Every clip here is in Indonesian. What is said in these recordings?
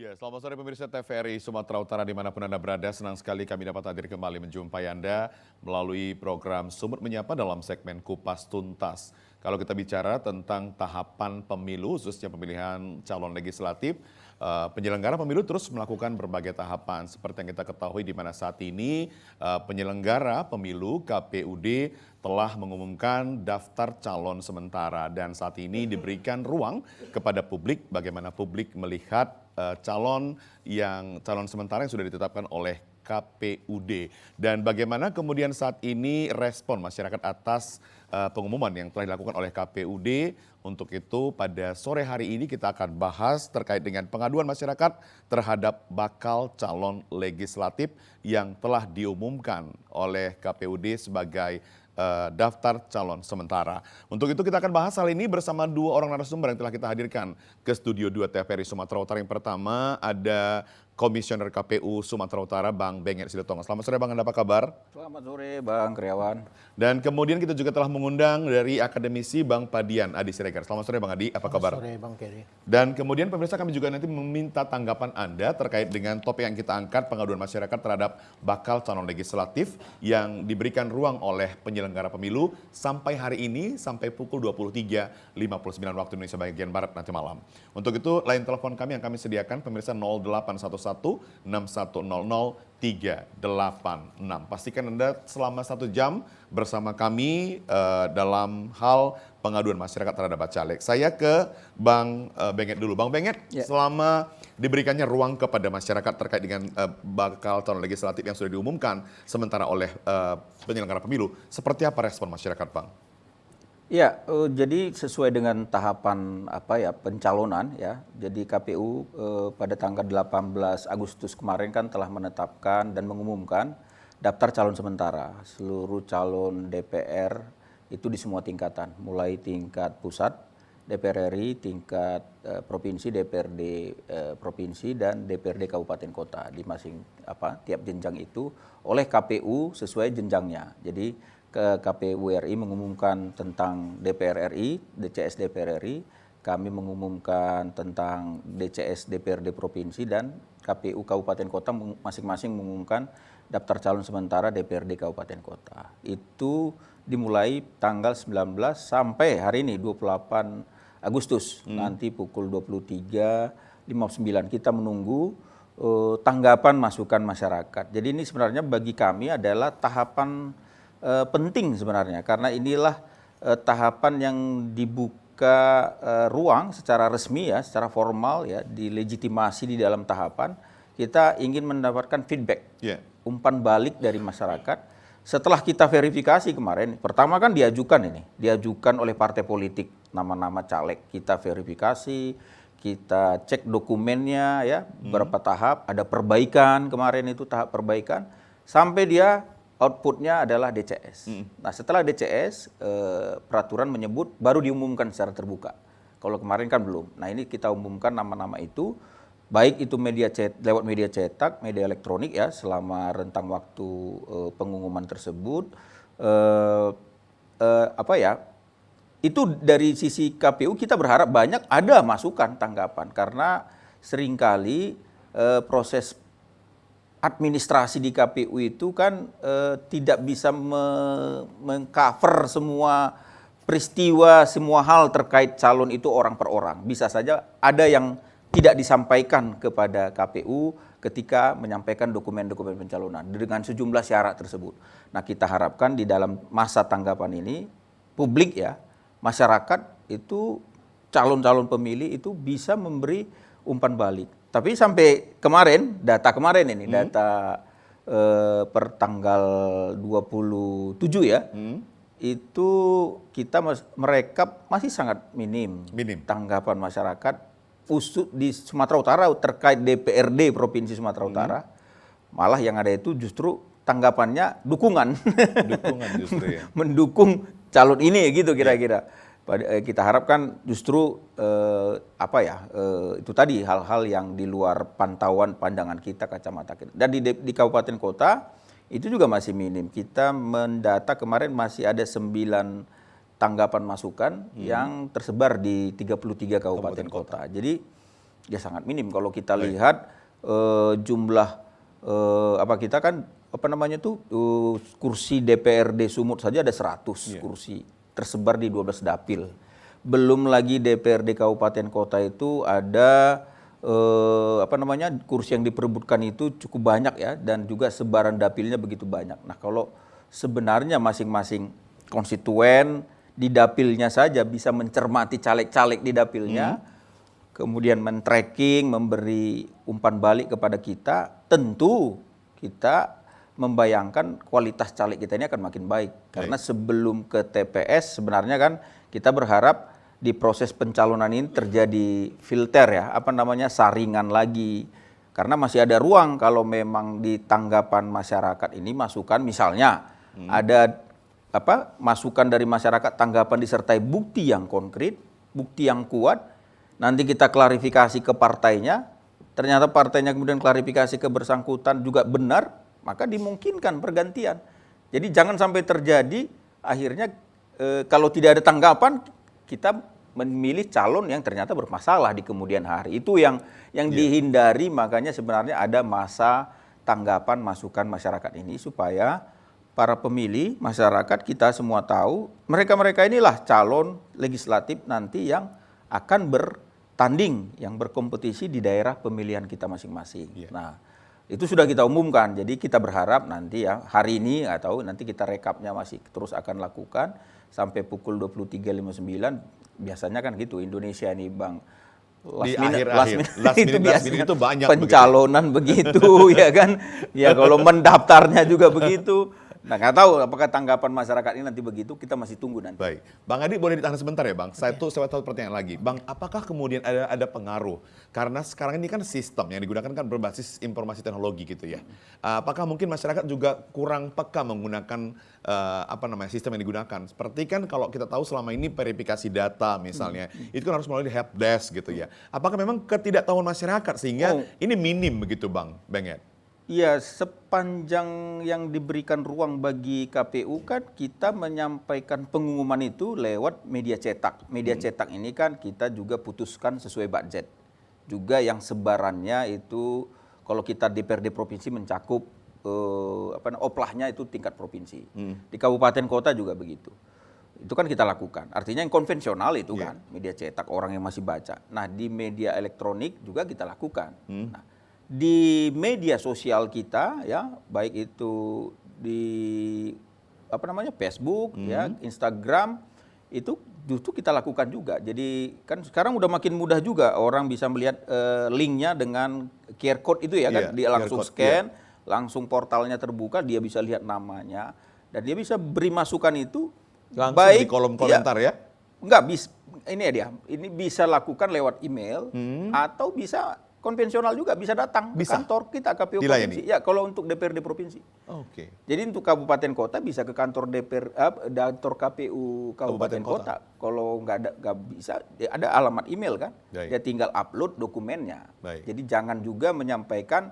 Ya, selamat sore pemirsa TVRI Sumatera Utara dimanapun Anda berada. Senang sekali kami dapat hadir kembali menjumpai Anda melalui program Sumut Menyapa dalam segmen Kupas Tuntas. Kalau kita bicara tentang tahapan pemilu, khususnya pemilihan calon legislatif, penyelenggara pemilu terus melakukan berbagai tahapan. Seperti yang kita ketahui di mana saat ini penyelenggara pemilu KPUD telah mengumumkan daftar calon sementara dan saat ini diberikan ruang kepada publik bagaimana publik melihat calon sementara yang sudah ditetapkan oleh KPUD dan bagaimana kemudian saat ini respon masyarakat atas pengumuman yang telah dilakukan oleh KPUD. Untuk itu pada sore hari ini kita akan bahas terkait dengan pengaduan masyarakat terhadap bakal calon legislatif yang telah diumumkan oleh KPUD sebagai daftar calon sementara. Untuk itu kita akan bahas hal ini bersama dua orang narasumber yang telah kita hadirkan ke studio 2 TVRI Sumatera Utara. Yang pertama ada Komisioner KPU Sumatera Utara Bang Benget Sidetonga. Selamat sore Bang, Anda apa kabar? Selamat sore Bang Kriawan. Dan kemudian kita juga telah mengundang dari akademisi Bang Padian Adi Siregar. Selamat sore Bang Adi, apa kabar? Selamat sore Bang Keri. Dan kemudian pemirsa kami juga nanti meminta tanggapan Anda terkait dengan topik yang kita angkat, pengaduan masyarakat terhadap bakal calon legislatif yang diberikan ruang oleh penyelenggara pemilu sampai hari ini, sampai pukul 23.59 waktu Indonesia bagian Barat nanti malam. Untuk itu, line telepon kami yang kami sediakan pemirsa 0811-610-386. Pastikan Anda selama 1 jam bersama kami dalam hal pengaduan masyarakat terhadap Bacalek. Saya ke Bang Benget dulu. Bang Benget, selama diberikannya ruang kepada masyarakat terkait dengan bakal calon legislatif yang sudah diumumkan sementara oleh penyelenggara pemilu, seperti apa respon masyarakat, Bang? Ya, jadi sesuai dengan tahapan pencalonan ya. Jadi KPU pada tanggal 18 Agustus kemarin kan telah menetapkan dan mengumumkan daftar calon sementara seluruh calon DPR itu di semua tingkatan, mulai tingkat pusat DPR RI, tingkat provinsi DPRD provinsi dan DPRD kabupaten kota di tiap jenjang itu oleh KPU sesuai jenjangnya. Jadi KPU RI mengumumkan tentang DPR RI, DCS DPR RI, kami mengumumkan tentang DCS DPRD provinsi dan KPU kabupaten kota masing-masing mengumumkan daftar calon sementara DPRD kabupaten kota. Itu dimulai tanggal 19 sampai hari ini 28 Agustus nanti pukul 23.59 kita menunggu tanggapan masukan masyarakat. Jadi ini sebenarnya bagi kami adalah tahapan penting sebenarnya karena inilah tahapan yang dibuka ruang secara resmi ya, secara formal ya, dilegitimasi di dalam tahapan kita ingin mendapatkan feedback, umpan balik dari masyarakat. Setelah kita verifikasi kemarin, pertama kan diajukan oleh partai politik nama-nama caleg, kita verifikasi, kita cek dokumennya ya, berapa tahap, ada perbaikan kemarin itu tahap perbaikan sampai dia outputnya adalah DCS. Nah setelah DCS, peraturan menyebut baru diumumkan secara terbuka. Kalau kemarin kan belum. Nah ini kita umumkan nama-nama itu, baik itu lewat media cetak, media elektronik ya, selama rentang waktu pengumuman tersebut. Itu dari sisi KPU kita berharap banyak ada masukan tanggapan karena seringkali proses administrasi di KPU itu kan tidak bisa mengcover semua peristiwa, semua hal terkait calon itu orang per orang. Bisa saja ada yang tidak disampaikan kepada KPU ketika menyampaikan dokumen-dokumen pencalonan dengan sejumlah syarat tersebut. Nah kita harapkan di dalam masa tanggapan ini, publik ya, masyarakat itu, calon-calon pemilih itu bisa memberi umpan balik. Tapi sampai kemarin, data per tanggal 27 ya, itu kita merekap masih sangat minim. Tanggapan masyarakat di Sumatera Utara terkait DPRD Provinsi Sumatera Utara. Malah yang ada itu justru tanggapannya dukungan. Dukungan justru ya. Mendukung calon ini gitu kira-kira. Kita harapkan justru itu tadi hal-hal yang di luar pantauan pandangan kita, kacamata kita. Dan di kabupaten kota itu juga masih minim. Kita mendata kemarin masih ada 9 tanggapan masukan yang tersebar di 33 kabupaten kota. Jadi Ya sangat minim. Kalau kita lihat jumlah kita kan kursi DPRD Sumut saja ada 100 kursi tersebar di 12 dapil. Belum lagi DPRD kabupaten kota itu ada kursi yang diperebutkan itu cukup banyak ya, dan juga sebaran dapilnya begitu banyak. Nah, kalau sebenarnya masing-masing konstituen di dapilnya saja bisa mencermati caleg-caleg di dapilnya, kemudian men-tracking, memberi umpan balik kepada kita, tentu kita membayangkan kualitas caleg kita ini akan makin baik. Karena sebelum ke TPS sebenarnya kan kita berharap di proses pencalonan ini terjadi filter ya, saringan lagi. Karena masih ada ruang kalau memang di tanggapan masyarakat ini masukan, misalnya ada masukan dari masyarakat, tanggapan disertai bukti yang konkret, bukti yang kuat, nanti kita klarifikasi ke partainya, ternyata partainya kemudian klarifikasi ke bersangkutan juga benar, maka dimungkinkan pergantian. Jadi jangan sampai terjadi akhirnya kalau tidak ada tanggapan, kita memilih calon yang ternyata bermasalah di kemudian hari. Itu yang dihindari, makanya sebenarnya ada masa tanggapan masukan masyarakat ini supaya para pemilih, masyarakat kita semua tahu, mereka-mereka inilah calon legislatif nanti yang akan bertanding, yang berkompetisi di daerah pemilihan kita masing-masing. Nah, itu sudah kita umumkan, jadi kita berharap nanti ya, hari ini atau nanti kita rekapnya masih terus akan lakukan, sampai pukul 23.59, biasanya kan gitu Indonesia ini Bang. Last minute itu banyak pencalonan begitu ya kan. Ya kalau mendaftarnya juga begitu. Nah, nggak tahu apakah tanggapan masyarakat ini nanti begitu, kita masih tunggu nanti. Baik. Bang Adi boleh ditahan sebentar ya Bang? Saya tahu pertanyaan lagi. Bang, apakah kemudian ada pengaruh? Karena sekarang ini kan sistem yang digunakan kan berbasis informasi teknologi gitu ya. Apakah mungkin masyarakat juga kurang peka menggunakan sistem yang digunakan? Seperti kan kalau kita tahu selama ini verifikasi data misalnya, itu kan harus melalui helpdesk gitu ya. Apakah memang ketidaktahuan masyarakat sehingga ini minim begitu Bang Benget? Ya, sepanjang yang diberikan ruang bagi KPU kan kita menyampaikan pengumuman itu lewat media cetak. Media cetak ini kan kita juga putuskan sesuai budget. Juga yang sebarannya itu kalau kita DPRD provinsi mencakup oplahnya itu tingkat provinsi. Di kabupaten kota juga begitu. Itu kan kita lakukan. Artinya yang konvensional itu kan media cetak, orang yang masih baca. Nah, di media elektronik juga kita lakukan. Nah, di media sosial kita ya, baik itu di Facebook ya, Instagram, itu justru kita lakukan juga. Jadi kan sekarang udah makin mudah juga orang bisa melihat linknya dengan QR code itu ya kan, dia langsung scan, langsung portalnya terbuka, dia bisa lihat namanya dan dia bisa beri masukan itu langsung baik di kolom komentar ya. Enggak bisa, ini bisa lakukan lewat email atau bisa konvensional juga, bisa datang ke kantor kita KPU provinsi. Ya, kalau untuk DPRD provinsi. Oke. Jadi untuk kabupaten kota bisa ke kantor kantor KPU kabupaten kota. Kalau nggak bisa, ada alamat email kan. Dia tinggal upload dokumennya. Jadi jangan juga menyampaikan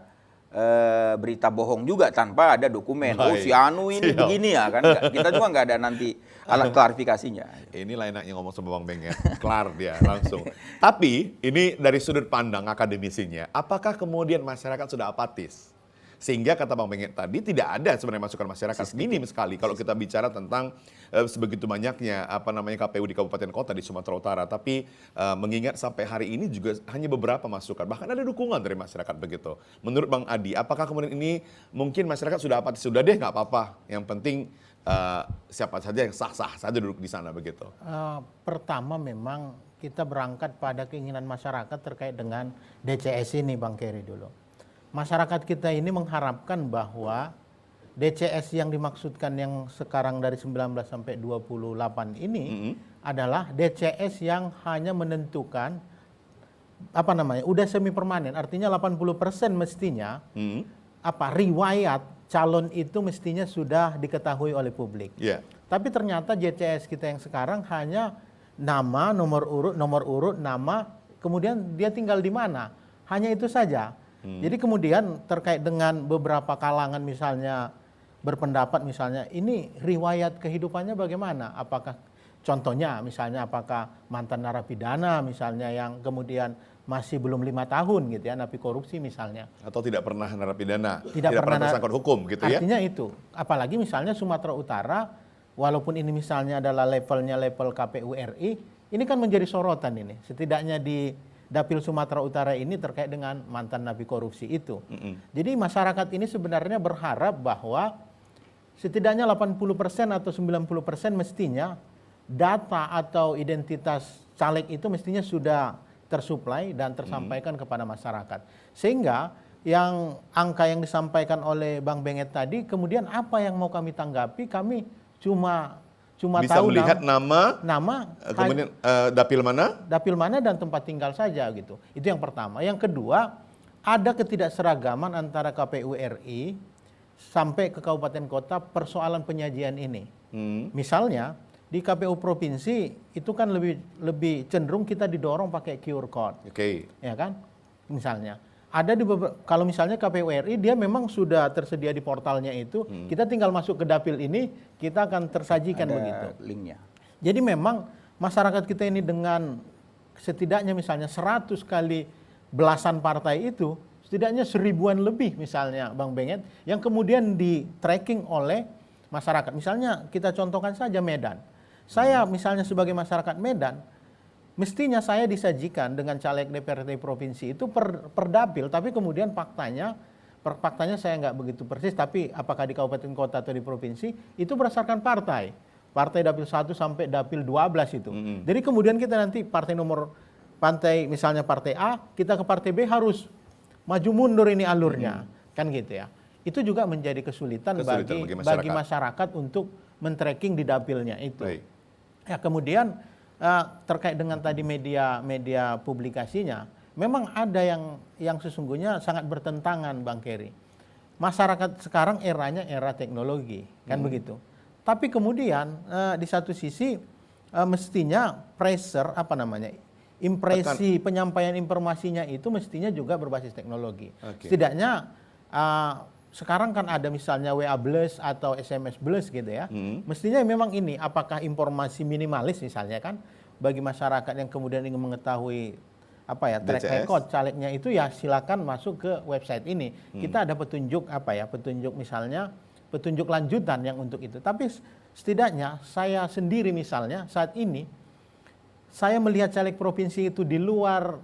berita bohong juga tanpa ada dokumen. Oh, si Anu ini begini ya kan. Kita juga nggak ada nanti alat klarifikasinya. Ini enaknya ngomong sama Bang Benget, kelar dia langsung. Tapi ini dari sudut pandang akademisinya, apakah kemudian masyarakat sudah apatis? Sehingga kata Bang Benget tadi tidak ada sebenarnya masukan masyarakat, minim sekali kalau kita bicara tentang sebegitu banyaknya KPU di kabupaten kota di Sumatera Utara. Tapi mengingat sampai hari ini juga hanya beberapa masukan, bahkan ada dukungan dari masyarakat begitu. Menurut Bang Adi, apakah kemudian ini mungkin masyarakat sudah apatis? Sudah deh nggak apa-apa, yang penting siapa saja yang sah-sah saja duduk di sana begitu. Pertama memang kita berangkat pada keinginan masyarakat terkait dengan DCS ini Bang Keri dulu. Masyarakat kita ini mengharapkan bahwa DCS yang dimaksudkan yang sekarang dari 19 sampai 28 ini adalah DCS yang hanya menentukan udah semi permanen, artinya 80% mestinya riwayat calon itu mestinya sudah diketahui oleh publik. Tapi ternyata DCS kita yang sekarang hanya nama, nomor urut, nama, kemudian dia tinggal di mana. Hanya itu saja. Jadi kemudian terkait dengan beberapa kalangan misalnya berpendapat misalnya ini riwayat kehidupannya bagaimana? Apakah contohnya misalnya apakah mantan narapidana misalnya yang kemudian masih belum 5 tahun gitu ya, napi korupsi misalnya. Atau tidak pernah narapidana, Tidak pernah tersangkut hukum gitu ya. Artinya itu, apalagi misalnya Sumatera Utara, walaupun ini misalnya adalah levelnya level KPU RI, ini kan menjadi sorotan ini. Setidaknya di Dapil Sumatera Utara ini terkait dengan mantan napi korupsi itu. Jadi masyarakat ini sebenarnya berharap bahwa setidaknya 80% atau 90% mestinya data atau identitas caleg itu mestinya sudah tersuplai dan tersampaikan kepada masyarakat. Sehingga yang angka yang disampaikan oleh Bang Benget tadi, kemudian apa yang mau kami tanggapi, kami cuma Bisa tahu melihat nama, kemudian dapil mana dan tempat tinggal saja gitu. Itu yang pertama. Yang kedua, ada ketidakseragaman antara KPU RI sampai ke kabupaten kota persoalan penyajian ini. Misalnya di KPU provinsi itu kan lebih cenderung kita didorong pakai QR code. Ya kan? Misalnya ada kalau misalnya KPU RI dia memang sudah tersedia di portalnya itu, kita tinggal masuk ke dapil ini, kita akan tersajikan ada begitu. linknya. Jadi memang masyarakat kita ini dengan setidaknya misalnya 100 kali belasan partai itu, setidaknya 1000-an lebih misalnya Bang Benget, yang kemudian di tracking oleh masyarakat. Misalnya kita contohkan saja Medan. Saya misalnya sebagai masyarakat Medan, mestinya saya disajikan dengan caleg DPRD provinsi itu per dapil, tapi kemudian faktanya saya nggak begitu persis, tapi apakah di kabupaten kota atau di provinsi, itu berdasarkan partai. Partai dapil 1 sampai dapil 12 itu. Jadi kemudian kita nanti misalnya partai A, kita ke partai B harus maju mundur ini alurnya. Kan gitu ya. Itu juga menjadi kesulitan bagi masyarakat untuk men-tracking di dapilnya itu. Ya, kemudian terkait dengan tadi media publikasinya, memang ada yang sesungguhnya sangat bertentangan, Bang Kerry. Masyarakat sekarang eranya era teknologi, kan begitu. Tapi kemudian di satu sisi mestinya impresi penyampaian informasinya itu mestinya juga berbasis teknologi. Setidaknya sekarang kan ada misalnya WA Blast atau SMS Blast gitu ya. Mestinya memang ini apakah informasi minimalis misalnya kan bagi masyarakat yang kemudian ingin mengetahui track record calegnya itu, ya silakan masuk ke website ini. Kita ada petunjuk misalnya petunjuk lanjutan yang untuk itu. Tapi setidaknya saya sendiri misalnya saat ini saya melihat caleg provinsi itu di luar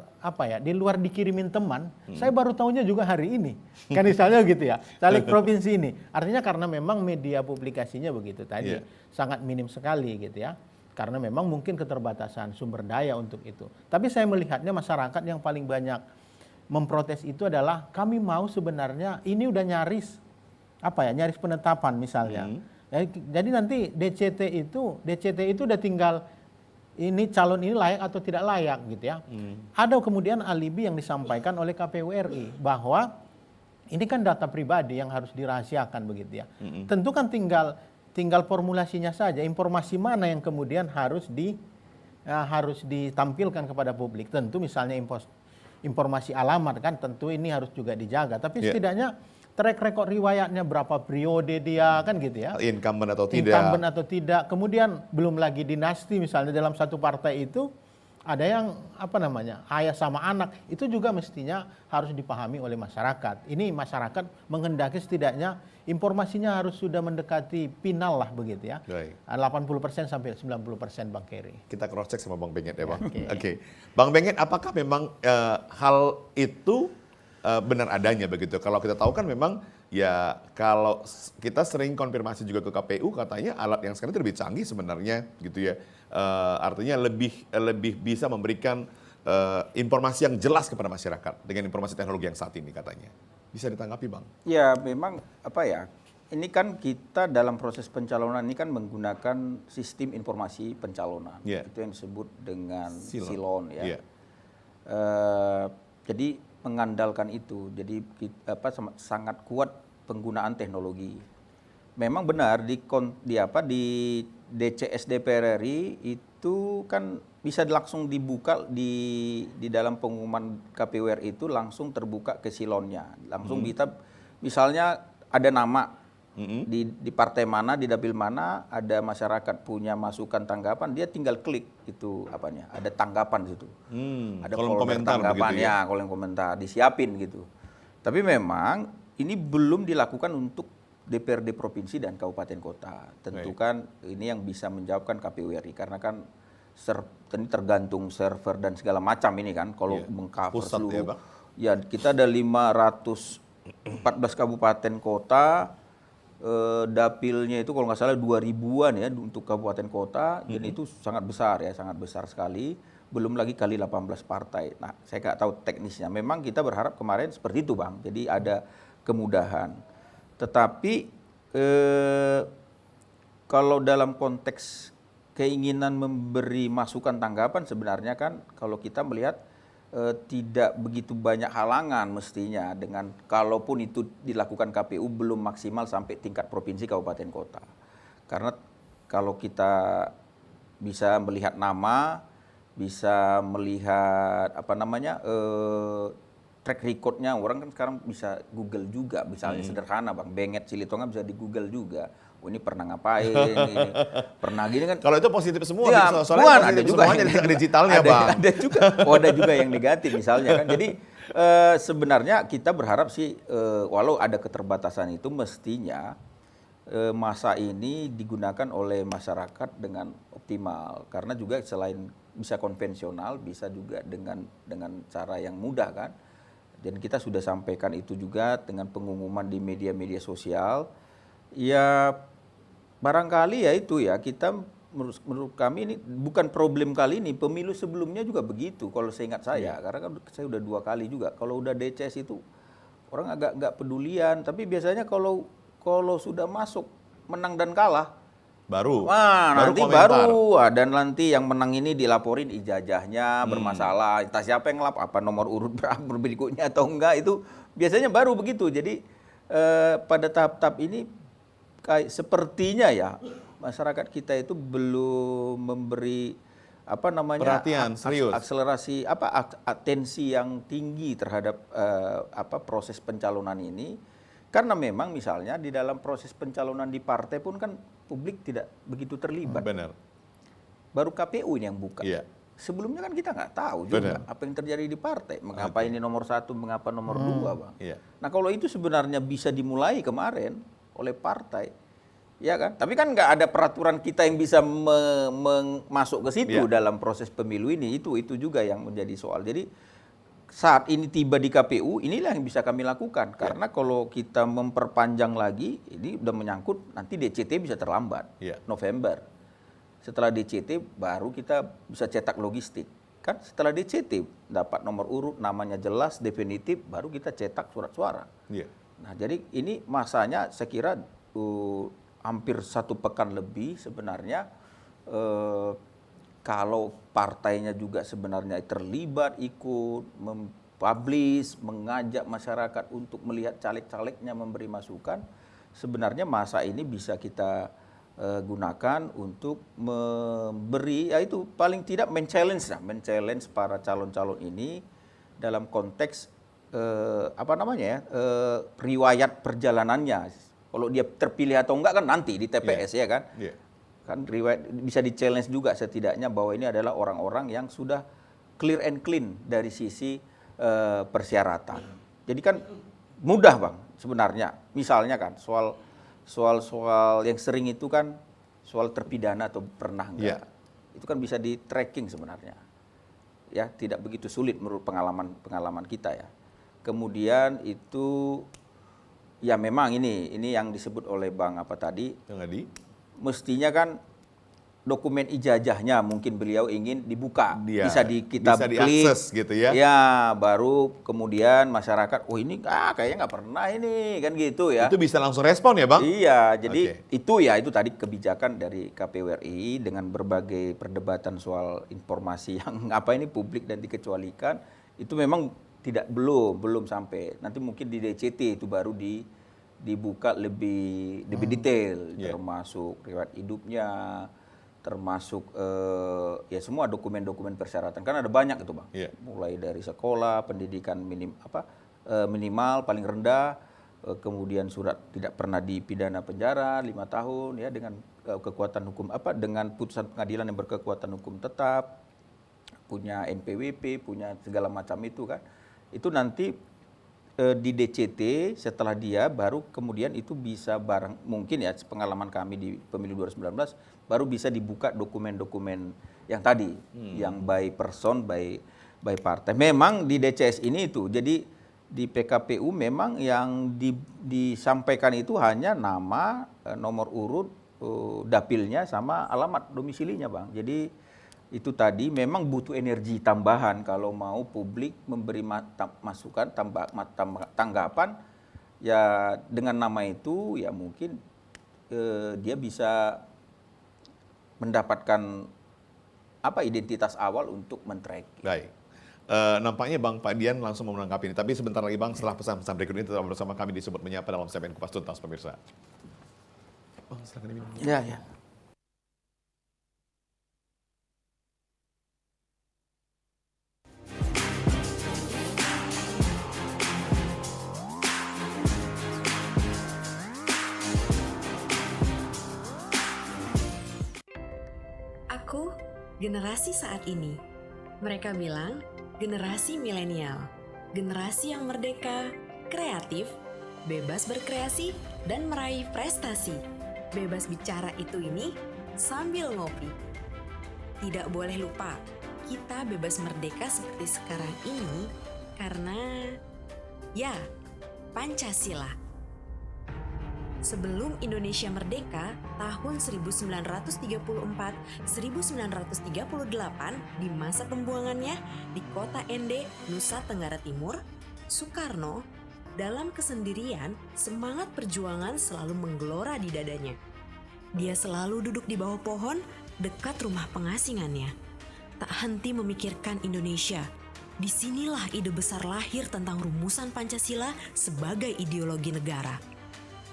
dikirimin teman, saya baru tahunya juga hari ini. Kan misalnya gitu ya, caleg provinsi ini. Artinya karena memang media publikasinya begitu tadi, sangat minim sekali gitu ya. Karena memang mungkin keterbatasan sumber daya untuk itu. Tapi saya melihatnya masyarakat yang paling banyak memprotes itu adalah kami mau sebenarnya ini udah nyaris penetapan misalnya. Jadi nanti DCT itu udah tinggal ini calon ini layak atau tidak layak gitu ya. Ada kemudian alibi yang disampaikan oleh KPU RI bahwa ini kan data pribadi yang harus dirahasiakan begitu ya. Tentu kan tinggal formulasinya saja, informasi mana yang kemudian harus ditampilkan kepada publik. Tentu misalnya informasi alamat kan tentu ini harus juga dijaga. Tapi setidaknya track record riwayatnya berapa periode dia kan gitu ya. Incumbent atau tidak. Kemudian belum lagi dinasti misalnya dalam satu partai itu ada yang ayah sama anak, itu juga mestinya harus dipahami oleh masyarakat. Ini masyarakat menghendaki setidaknya informasinya harus sudah mendekati final lah begitu ya. 80% sampai 90% Bang Kerry. Kita cross check sama Bang Benget ya Bang. Oke. Bang Benget, apakah memang hal itu benar adanya begitu? Kalau kita tahu kan memang ya kalau kita sering konfirmasi juga ke KPU, katanya alat yang sekarang itu lebih canggih sebenarnya gitu ya. Artinya lebih bisa memberikan informasi yang jelas kepada masyarakat dengan informasi teknologi yang saat ini katanya. Bisa ditanggapi Bang? Ya memang ini kan kita dalam proses pencalonan ini kan menggunakan sistem informasi pencalonan. Itu yang disebut dengan Silon ya. Jadi mengandalkan itu, jadi sangat kuat penggunaan teknologi. Memang benar di DCS DPR RI itu kan bisa langsung dibuka di dalam pengumuman KPU RI itu langsung terbuka ke silonnya, langsung bisa misalnya ada nama Di partai mana, di dapil mana ada masyarakat punya masukan tanggapan, dia tinggal klik itu apanya, ada tanggapan di situ. Ada kolom folder komentar tanggapan begitu ya? kolom komentar disiapin gitu. Tapi memang ini belum dilakukan untuk DPRD provinsi dan kabupaten kota. Tentu kan ini yang bisa menjawabkan KPU RI karena kan ini tergantung server dan segala macam ini kan kalau mengcover Pusat seluruh. ya, Bang? Ya, kita ada 514 kabupaten kota, dapilnya itu kalau nggak salah 2000-an ya untuk kabupaten kota, dan itu sangat besar ya, sangat besar sekali. Belum lagi kali 18 partai. Nah, saya nggak tahu teknisnya. Memang kita berharap kemarin seperti itu, Bang. Jadi ada kemudahan. Tetapi kalau dalam konteks keinginan memberi masukan tanggapan sebenarnya kan kalau kita melihat tidak begitu banyak halangan mestinya dengan kalaupun itu dilakukan KPU belum maksimal sampai tingkat provinsi kabupaten kota. Karena kalau kita bisa melihat nama, bisa melihat track recordnya, orang kan sekarang bisa Google juga, misalnya sederhana Bang, Benget Silitonga bisa di Google juga. Oh, ini pernah ngapain, ini pernah gini kan. Kalau itu positif semua, Ya, soalnya bukan, positif ada juga semuanya yang digitalnya, Bang. Ada juga yang negatif misalnya kan. Jadi sebenarnya kita berharap sih walau ada keterbatasan itu mestinya masa ini digunakan oleh masyarakat dengan optimal karena juga selain bisa konvensional bisa juga dengan cara yang mudah kan. Dan kita sudah sampaikan itu juga dengan pengumuman di media-media sosial. Ya barangkali ya itu ya kita menurut kami ini bukan problem kali ini, pemilu sebelumnya juga begitu kalau seingat saya. Karena kan saya udah 2 kali juga. Kalau udah DCS itu orang agak nggak pedulian, tapi biasanya kalau sudah masuk menang dan kalah Baru nanti komentar. dan nanti yang menang ini dilaporin ijazahnya bermasalah, entah siapa yang ngelap, apa nomor urut berikutnya atau enggak, itu biasanya baru begitu. Jadi pada tahap-tahap ini kayak sepertinya ya masyarakat kita itu belum memberi perhatian serius, akselerasi atensi yang tinggi terhadap proses pencalonan ini. Karena memang misalnya di dalam proses pencalonan di partai pun kan publik tidak begitu terlibat. benar. Baru KPU ini yang buka. Iya. Sebelumnya kan kita nggak tahu juga Benar. apa yang terjadi di partai. Mengapa ini nomor 1, mengapa nomor 2, Bang. Iya. Nah kalau itu sebenarnya bisa dimulai kemarin oleh partai. Ya kan? Tapi kan nggak ada peraturan kita yang bisa masuk ke situ dalam proses pemilu ini. Itu juga yang menjadi soal. Jadi saat ini tiba di KPU, inilah yang bisa kami lakukan. Karena kalau kita memperpanjang lagi, ini udah menyangkut nanti DCT bisa terlambat, November. Setelah DCT baru kita bisa cetak logistik. Kan setelah DCT dapat nomor urut, namanya jelas, definitif, baru kita cetak surat suara. Nah jadi ini masanya saya kira hampir 1 pekan lebih sebenarnya. Kalau partainya juga sebenarnya terlibat ikut mempublish, mengajak masyarakat untuk melihat caleg-calegnya memberi masukan, sebenarnya masa ini bisa kita gunakan untuk memberi, ya itu paling tidak men-challenge para calon-calon ini dalam konteks riwayat perjalanannya. Kalau dia terpilih atau enggak kan nanti di TPS ya kan. Kan riwayat bisa di-challenge juga setidaknya bahwa ini adalah orang-orang yang sudah clear and clean dari sisi persyaratan. Jadi kan mudah Bang sebenarnya. Misalnya kan soal yang sering itu kan soal terpidana atau pernah enggak. Itu kan bisa di-tracking sebenarnya. Ya, tidak begitu sulit menurut pengalaman kita ya. Kemudian itu ya memang ini yang disebut oleh Bang mestinya kan dokumen ijazahnya mungkin beliau ingin dibuka, bisa kita klik, diakses gitu ya. Ya, baru kemudian masyarakat, oh ini kayaknya nggak pernah ini, kan gitu ya. Itu bisa langsung respon ya Bang? Iya, jadi itu tadi kebijakan dari KPU RI dengan berbagai perdebatan soal informasi yang publik dan dikecualikan, itu memang belum sampai. Nanti mungkin di DCT itu baru dibuka lebih detail, termasuk riwayat hidupnya, termasuk ya semua dokumen-dokumen persyaratan. Kan ada banyak itu Bang, mulai dari sekolah, pendidikan minimal paling rendah, kemudian surat tidak pernah dipidana penjara 5 tahun ya dengan kekuatan hukum dengan putusan pengadilan yang berkekuatan hukum tetap, punya NPWP, punya segala macam itu kan. Itu nanti di DCT setelah dia baru kemudian itu bisa mungkin ya pengalaman kami di pemilu 2019 baru bisa dibuka dokumen-dokumen yang tadi yang by person by partai. Memang di DCS ini itu jadi di PKPU memang yang disampaikan itu hanya nama, nomor urut, dapilnya sama alamat domisilinya, Bang. Jadi itu tadi memang butuh energi tambahan kalau mau publik memberi masukan, tanggapan, ya dengan nama itu ya mungkin dia bisa mendapatkan identitas awal untuk men-track. Baik. Nampaknya Bang Padian langsung mau menanggapi ini. Tapi sebentar lagi Bang, setelah pesan-pesan berikut ini tetap bersama kami di Sumut Menyapa dalam segmen Kupas Tuntas, pemirsa. Bang, silakan diminum. Ya. Aku generasi saat ini. Mereka bilang generasi milenial, generasi yang merdeka, kreatif, bebas berkreasi, dan meraih prestasi. Bebas bicara ini sambil ngopi. Tidak boleh lupa, kita bebas merdeka seperti sekarang ini karena, ya, Pancasila. Sebelum Indonesia merdeka, tahun 1934-1938, di masa pembuangannya di kota Ende, Nusa Tenggara Timur, Soekarno, dalam kesendirian, semangat perjuangan selalu menggelora di dadanya. Dia selalu duduk di bawah pohon, dekat rumah pengasingannya. Tak henti memikirkan Indonesia. Disinilah ide besar lahir tentang rumusan Pancasila sebagai ideologi negara.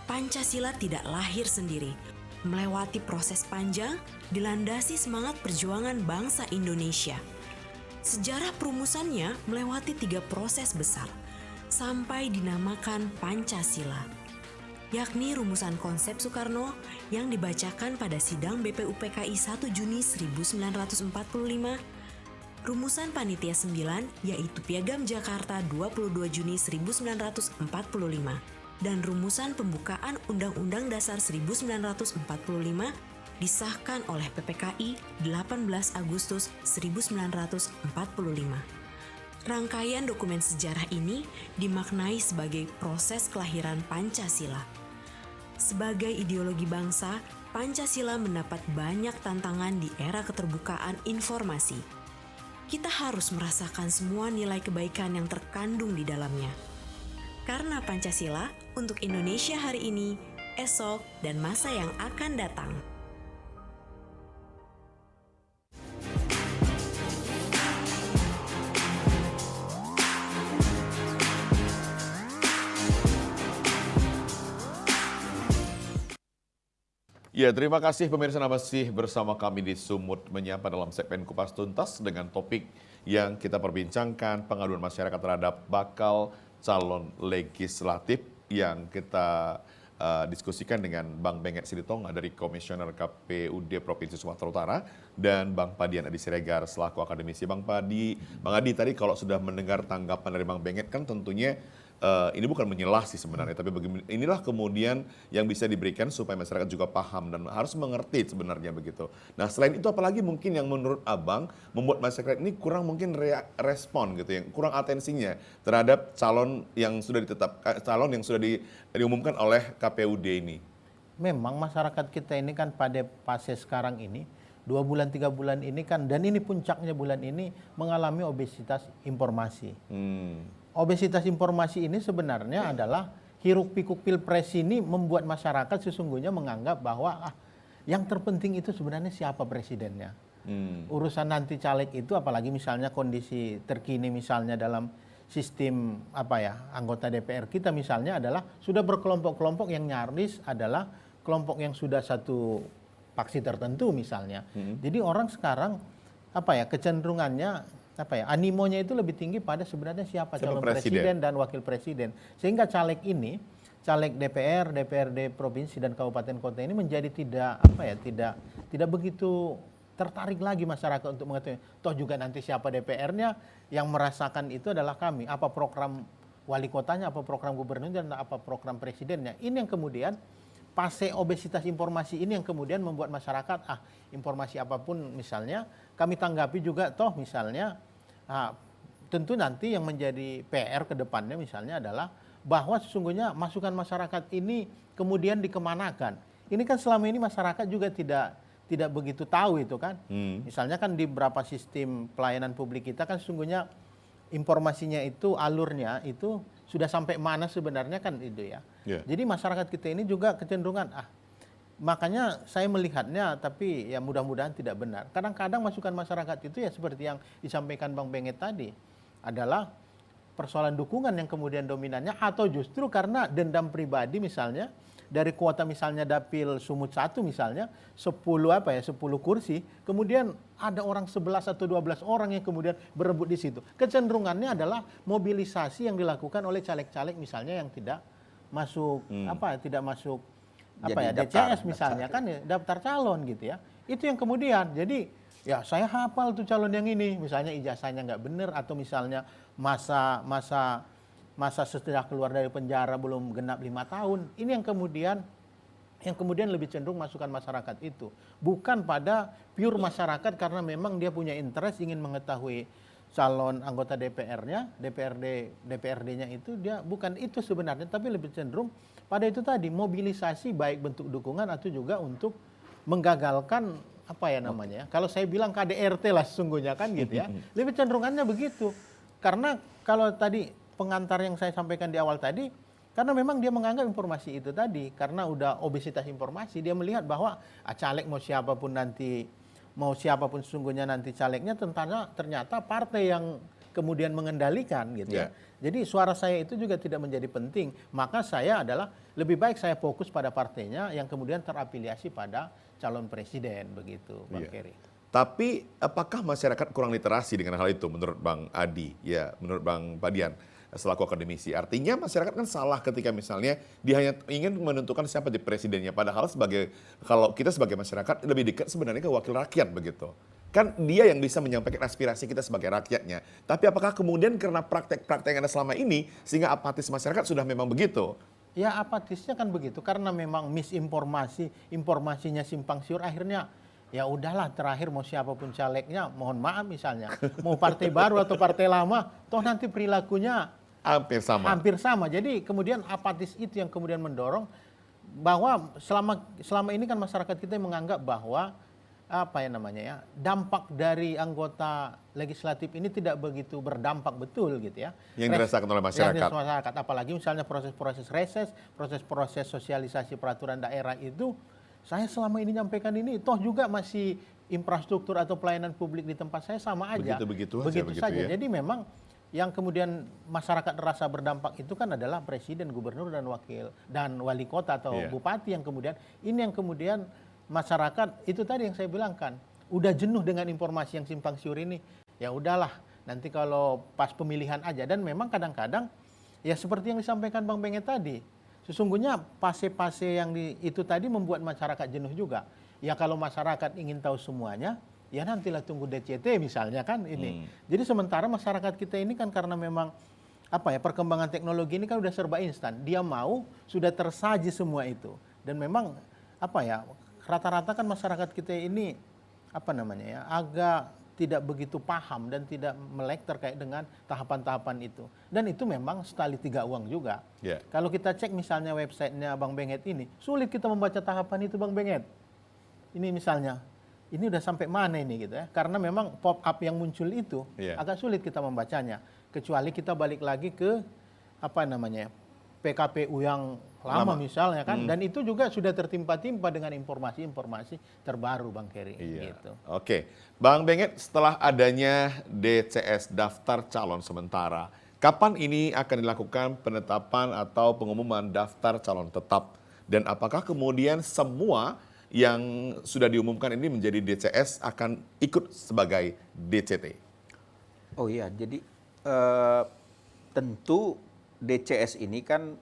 Pancasila tidak lahir sendiri, melewati proses panjang, dilandasi semangat perjuangan bangsa Indonesia. Sejarah perumusannya melewati 3 proses besar, sampai dinamakan Pancasila, yakni rumusan konsep Soekarno yang dibacakan pada sidang BPUPKI 1 Juni 1945, rumusan Panitia 9 yaitu Piagam Jakarta 22 Juni 1945, dan rumusan pembukaan Undang-Undang Dasar 1945 disahkan oleh PPKI 18 Agustus 1945. Rangkaian dokumen sejarah ini dimaknai sebagai proses kelahiran Pancasila. Sebagai ideologi bangsa, Pancasila mendapat banyak tantangan di era keterbukaan informasi. Kita harus merasakan semua nilai kebaikan yang terkandung di dalamnya. Karena Pancasila untuk Indonesia hari ini, esok, dan masa yang akan datang. Ya, terima kasih pemirsa masih bersama kami di Sumut Menyapa dalam segmen Kupas Tuntas dengan topik yang kita perbincangkan pengaduan masyarakat terhadap bakal calon legislatif yang kita diskusikan dengan Bang Benget Silitonga dari Komisioner KPUD Provinsi Sumatera Utara dan Bang Padian Adi Siregar selaku akademisi. Bang Adi tadi kalau sudah mendengar tanggapan dari Bang Benget kan tentunya ini bukan menyelah sih sebenarnya, tapi inilah kemudian yang bisa diberikan supaya masyarakat juga paham dan harus mengerti sebenarnya begitu. Nah selain itu apalagi mungkin yang menurut Abang membuat masyarakat ini kurang mungkin respon gitu, yang kurang atensinya terhadap calon yang sudah diumumkan oleh KPUD ini? Memang masyarakat kita ini kan pada fase sekarang ini 2 bulan 3 bulan ini kan, dan ini puncaknya bulan ini, mengalami obesitas informasi. Obesitas informasi ini sebenarnya adalah hiruk pikuk pilpres ini membuat masyarakat sesungguhnya menganggap bahwa yang terpenting itu sebenarnya siapa presidennya. Urusan nanti caleg itu, apalagi misalnya kondisi terkini misalnya dalam sistem anggota DPR kita misalnya adalah sudah berkelompok-kelompok yang nyaris adalah kelompok yang sudah satu faksi tertentu misalnya. Jadi orang sekarang kecenderungannya animonya itu lebih tinggi pada sebenarnya siapa calon presiden dan wakil presiden. Sehingga caleg ini caleg DPR, DPRD provinsi dan kabupaten kota ini menjadi tidak begitu tertarik lagi masyarakat untuk mengetahui. Toh juga nanti siapa DPR-nya yang merasakan itu adalah kami. Apa program wali kotanya, apa program gubernur dan apa program presidennya. Ini yang kemudian fase obesitas informasi ini yang kemudian membuat masyarakat informasi apapun misalnya kami tanggapi juga toh misalnya tentu nanti yang menjadi PR ke depannya misalnya adalah bahwa sesungguhnya masukan masyarakat ini kemudian dikemanakan. Ini kan selama ini masyarakat juga tidak begitu tahu itu kan. Misalnya kan di beberapa sistem pelayanan publik kita kan sesungguhnya informasinya itu alurnya itu sudah sampai mana sebenarnya kan itu ya. Jadi masyarakat kita ini juga kecenderungan makanya saya melihatnya tapi ya mudah-mudahan tidak benar. Kadang-kadang masukan masyarakat itu ya seperti yang disampaikan Bang Benget tadi adalah persoalan dukungan yang kemudian dominannya atau justru karena dendam pribadi misalnya dari kuota misalnya Dapil Sumut 1 misalnya 10 kursi kemudian ada orang 11 atau 12 orang yang kemudian berebut di situ. Kecenderungannya adalah mobilisasi yang dilakukan oleh caleg-caleg misalnya yang tidak masuk tidak masuk DCS misalnya kan ya, daftar calon gitu ya. Itu yang kemudian jadi ya saya hafal tuh calon yang ini misalnya ijazahnya nggak benar atau misalnya masa setelah keluar dari penjara belum genap 5 tahun. Ini yang kemudian lebih cenderung masukan masyarakat itu. Bukan pada pure masyarakat karena memang dia punya interest ingin mengetahui calon anggota DPR-nya, DPRD-nya itu dia bukan itu sebenarnya tapi lebih cenderung pada itu tadi mobilisasi baik bentuk dukungan atau juga untuk menggagalkan kalau saya bilang KDRT lah sesungguhnya kan gitu ya. Lebih cenderungannya begitu. Karena kalau tadi pengantar yang saya sampaikan di awal tadi, karena memang dia menganggap informasi itu tadi, karena udah obesitas informasi, dia melihat bahwa caleg mau siapapun sesungguhnya nanti calegnya ternyata partai yang kemudian mengendalikan gitu ya. Jadi suara saya itu juga tidak menjadi penting. Maka saya adalah lebih baik saya fokus pada partainya yang kemudian terafiliasi pada calon presiden begitu, Bang Keri. Tapi apakah masyarakat kurang literasi dengan hal itu menurut Bang Adi, ya menurut Bang Padian selaku akademisi? Artinya masyarakat kan salah ketika misalnya dia hanya ingin menentukan siapa di presidennya, padahal kalau kita sebagai masyarakat lebih dekat sebenarnya ke wakil rakyat begitu. Kan dia yang bisa menyampaikan aspirasi kita sebagai rakyatnya. Tapi apakah kemudian karena praktek-praktek yang ada selama ini sehingga apatis masyarakat sudah memang begitu? Ya apatisnya kan begitu karena memang misinformasi, informasinya simpang siur akhirnya ya udahlah terakhir mau siapapun calegnya mohon maaf misalnya mau partai baru atau partai lama toh nanti perilakunya hampir sama. Jadi kemudian apatis itu yang kemudian mendorong bahwa selama ini kan masyarakat kita menganggap bahwa dampak dari anggota legislatif ini tidak begitu berdampak betul gitu ya. Yang dirasakan oleh masyarakat. Apalagi misalnya proses-proses reses, proses-proses sosialisasi peraturan daerah itu saya selama ini nyampaikan ini toh juga masih infrastruktur atau pelayanan publik di tempat saya sama aja. Begitu saja. Ya? Jadi memang yang kemudian masyarakat rasa berdampak itu kan adalah presiden, gubernur dan wali kota atau bupati yang kemudian masyarakat itu tadi yang saya bilang kan udah jenuh dengan informasi yang simpang siur ini. Ya udahlah, nanti kalau pas pemilihan aja dan memang kadang-kadang ya seperti yang disampaikan Bang Benget tadi. Sesungguhnya fase-fase yang itu tadi membuat masyarakat jenuh juga. Ya kalau masyarakat ingin tahu semuanya, ya nantilah tunggu DCT misalnya kan ini. Jadi sementara masyarakat kita ini kan karena memang perkembangan teknologi ini kan udah serba instan. Dia mau sudah tersaji semua itu. Dan memang rata-rata kan masyarakat kita ini agak tidak begitu paham dan tidak melek terkait dengan tahapan-tahapan itu. Dan itu memang sekali 3 uang juga. Kalau kita cek misalnya websitenya Bang Benget ini, sulit kita membaca tahapan itu Bang Benget. Ini misalnya, ini udah sampai mana ini gitu ya. Karena memang pop-up yang muncul itu agak sulit kita membacanya. Kecuali kita balik lagi ke PKPU yang lama misalnya kan. Dan itu juga sudah tertimpa-timpa dengan informasi-informasi terbaru Bang Keri. Gitu. Oke, Bang Benget, setelah adanya DCS daftar calon sementara, kapan ini akan dilakukan penetapan atau pengumuman daftar calon tetap? Dan apakah kemudian semua yang sudah diumumkan ini menjadi DCS akan ikut sebagai DCT? Oh iya, jadi tentu DCS ini kan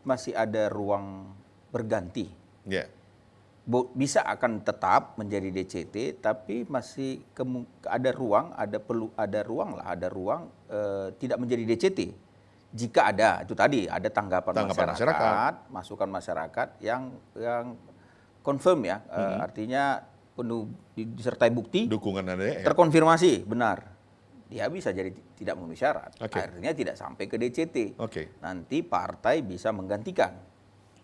masih ada ruang berganti. Ya. Bisa akan tetap menjadi DCT, tapi masih ada ruang, ada ruang tidak menjadi DCT. Jika ada, itu tadi ada tanggapan masyarakat, masukan masyarakat yang confirm ya, artinya penuh disertai bukti, Dukungan Anda ya. terkonfirmasi benar, dia bisa jadi tidak memenuhi syarat. Oke. Artinya tidak sampai ke DCT. Oke. Nanti partai bisa menggantikan.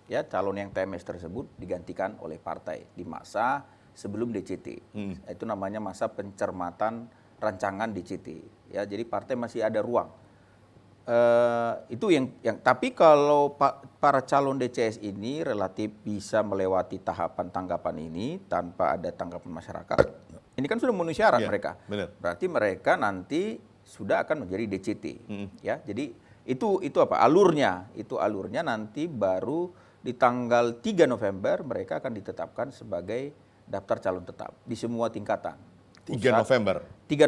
Ya, calon yang TMS tersebut digantikan oleh partai di masa sebelum DCT. Itu namanya masa pencermatan rancangan DCT. Ya, jadi partai masih ada ruang. Itu yang tapi kalau para calon DCS ini relatif bisa melewati tahapan tanggapan ini tanpa ada tanggapan masyarakat. Ini kan sudah memenuhi syarat mereka. Benar. Berarti mereka nanti sudah akan menjadi DCT. Ya, jadi itu apa? Alurnya nanti baru di tanggal 3 November mereka akan ditetapkan sebagai daftar calon tetap di semua tingkatan. 3 November. 3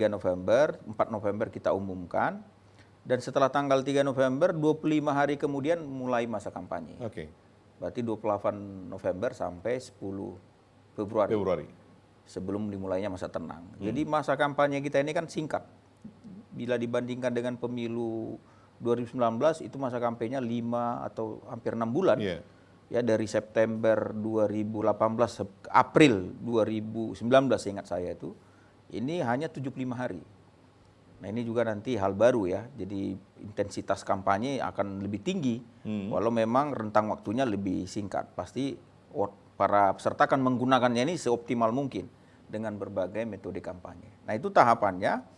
November, 4 November kita umumkan. Dan setelah tanggal 3 November, 25 hari kemudian mulai masa kampanye. Oke. Berarti 28 November sampai 10 Februari. Sebelum dimulainya masa tenang. Jadi masa kampanye kita ini kan singkat. Bila dibandingkan dengan pemilu 2019 itu masa kampanyenya 5 atau hampir 6 bulan. Yeah. Ya, dari September 2018 ke April 2019 ingat saya itu, ini hanya 75 hari. Nah, ini juga nanti hal baru ya. Jadi intensitas kampanye akan lebih tinggi walau memang rentang waktunya lebih singkat. Pasti para peserta akan menggunakannya ini seoptimal mungkin dengan berbagai metode kampanye. Nah, itu tahapannya.